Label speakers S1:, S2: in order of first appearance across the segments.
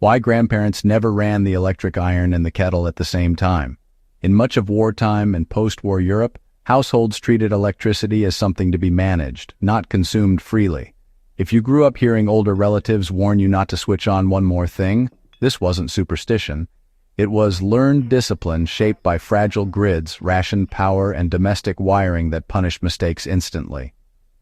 S1: Why grandparents never ran the electric iron and the kettle at the same time. In much of wartime and post-war Europe, households treated electricity as something to be managed, not consumed freely. If you grew up hearing older relatives warn you not to switch on one more thing, this wasn't superstition. It was learned discipline shaped by fragile grids, rationed power, and domestic wiring that punished mistakes instantly.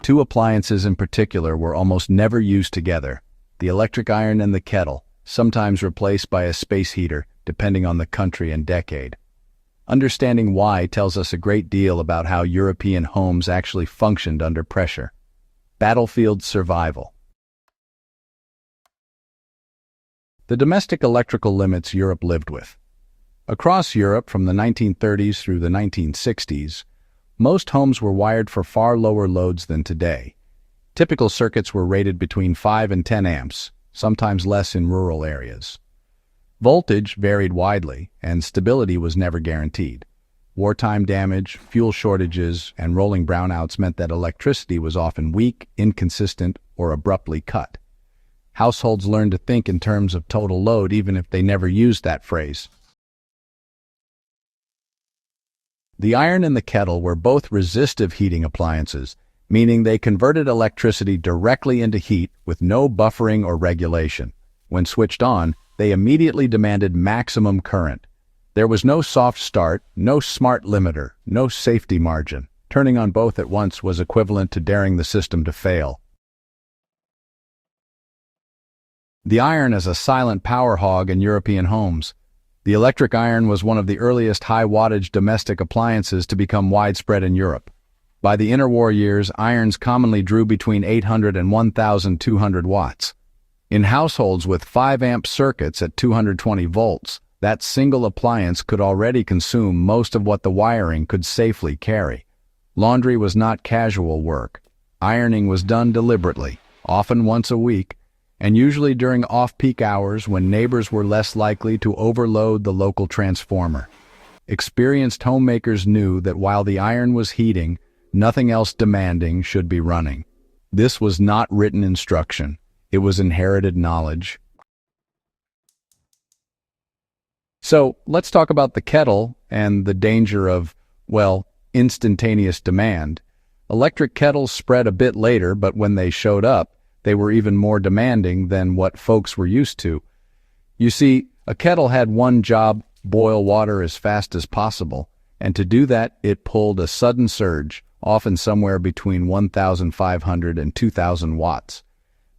S1: Two appliances in particular were almost never used together: the electric iron and the kettle, sometimes replaced by a space heater, depending on the country and decade. Understanding why tells us a great deal about how European homes actually functioned under pressure. Battlefield survival. The domestic electrical limits Europe lived with. Across Europe from the 1930s through the 1960s, most homes were wired for far lower loads than today. Typical circuits were rated between 5 and 10 amps, sometimes less in rural areas. Voltage varied widely, and stability was never guaranteed. Wartime damage, fuel shortages, and rolling brownouts meant that electricity was often weak, inconsistent, or abruptly cut. Households learned to think in terms of total load even if they never used that phrase. The iron and the kettle were both resistive heating appliances, meaning they converted electricity directly into heat with no buffering or regulation. When switched on, they immediately demanded maximum current. There was no soft start, no smart limiter, no safety margin. Turning on both at once was equivalent to daring the system to fail. The iron as a silent power hog in European homes. The electric iron was one of the earliest high-wattage domestic appliances to become widespread in Europe. By the interwar years, irons commonly drew between 800 and 1,200 watts. In households with 5-amp circuits at 220 volts, that single appliance could already consume most of what the wiring could safely carry. Laundry was not casual work. Ironing was done deliberately, often once a week, and usually during off-peak hours when neighbors were less likely to overload the local transformer. Experienced homemakers knew that while the iron was heating, nothing else demanding should be running. This was not written instruction. It was inherited knowledge. So let's talk about the kettle and the danger of, well, instantaneous demand. Electric kettles spread a bit later, but when they showed up, they were even more demanding than what folks were used to. You see, a kettle had one job: boil water as fast as possible, and to do that, it pulled a sudden surge, often somewhere between 1,500 and 2,000 watts.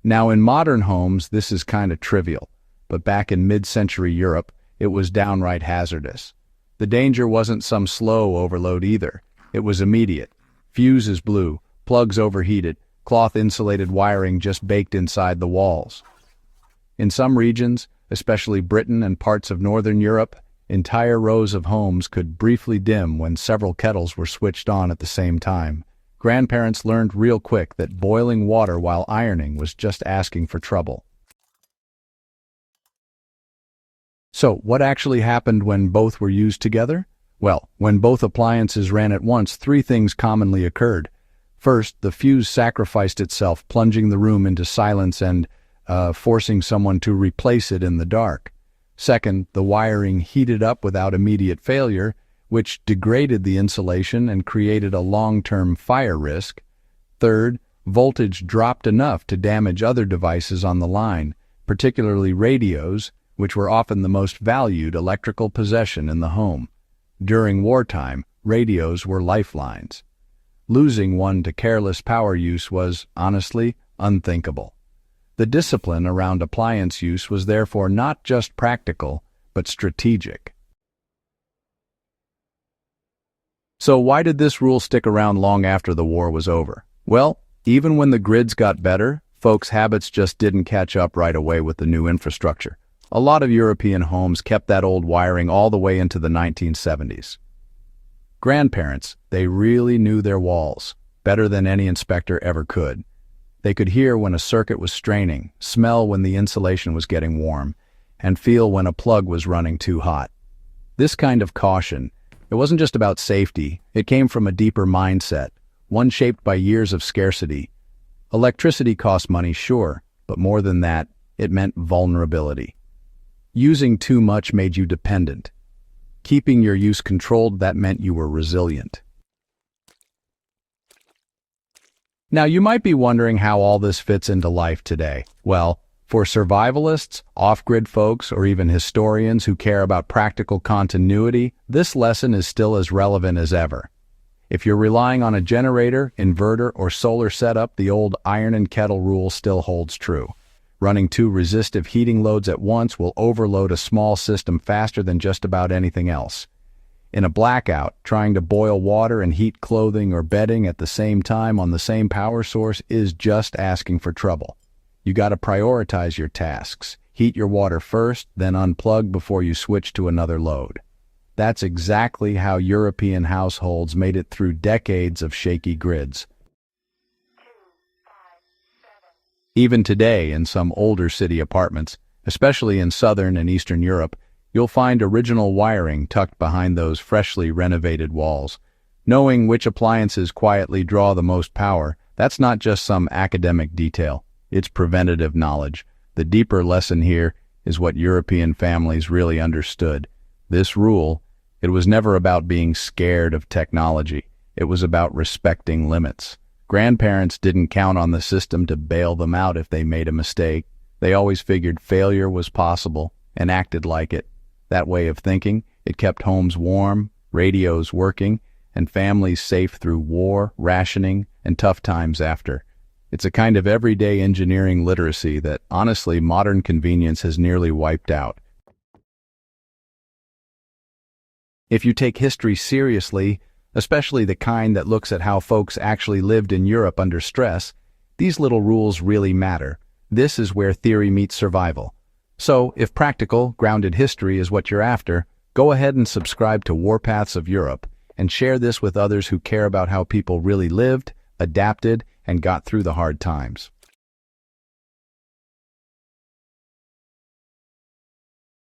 S1: Now, in modern homes, this is kind of trivial, but back in mid-century Europe, it was downright hazardous. The danger wasn't some slow overload either. It was immediate. Fuses blew, plugs overheated, cloth-insulated wiring just baked inside the walls. In some regions, especially Britain and parts of Northern Europe, entire rows of homes could briefly dim when several kettles were switched on at the same time. Grandparents learned real quick that boiling water while ironing was just asking for trouble. So, what actually happened when both were used together? Well, when both appliances ran at once, three things commonly occurred. First, the fuse sacrificed itself, plunging the room into silence and forcing someone to replace it in the dark. Second, the wiring heated up without immediate failure, which degraded the insulation and created a long-term fire risk. Third, voltage dropped enough to damage other devices on the line, particularly radios, which were often the most valued electrical possession in the home. During wartime, radios were lifelines. Losing one to careless power use was, honestly, unthinkable. The discipline around appliance use was therefore not just practical, but strategic. So why did this rule stick around long after the war was over? Well, even when the grids got better, folks' habits just didn't catch up right away with the new infrastructure. A lot of European homes kept that old wiring all the way into the 1970s. Grandparents, they really knew their walls, better than any inspector ever could. They could hear when a circuit was straining, smell when the insulation was getting warm, and feel when a plug was running too hot. This kind of caution, it wasn't just about safety, it came from a deeper mindset, one shaped by years of scarcity. Electricity cost money, sure, but more than that, it meant vulnerability. Using too much made you dependent. Keeping your use controlled, that meant you were resilient. Now, you might be wondering how all this fits into life today. Well, for survivalists, off-grid folks, or even historians who care about practical continuity, this lesson is still as relevant as ever. If you're relying on a generator, inverter, or solar setup, the old iron and kettle rule still holds true. Running two resistive heating loads at once will overload a small system faster than just about anything else. In a blackout, trying to boil water and heat clothing or bedding at the same time on the same power source is just asking for trouble. You gotta prioritize your tasks. Heat your water first, then unplug before you switch to another load. That's exactly how European households made it through decades of shaky grids. Even today, in some older city apartments, especially in Southern and Eastern Europe, you'll find original wiring tucked behind those freshly renovated walls. Knowing which appliances quietly draw the most power, that's not just some academic detail. It's preventative knowledge. The deeper lesson here is what European families really understood. This rule, it was never about being scared of technology. It was about respecting limits. Grandparents didn't count on the system to bail them out if they made a mistake. They always figured failure was possible and acted like it. That way of thinking, it kept homes warm, radios working, and families safe through war, rationing, and tough times after. It's a kind of everyday engineering literacy that, honestly, modern convenience has nearly wiped out. If you take history seriously, especially the kind that looks at how folks actually lived in Europe under stress, these little rules really matter. This is where theory meets survival. So, if practical, grounded history is what you're after, go ahead and subscribe to Warpaths of Europe and share this with others who care about how people really lived, adapted, and got through the hard times.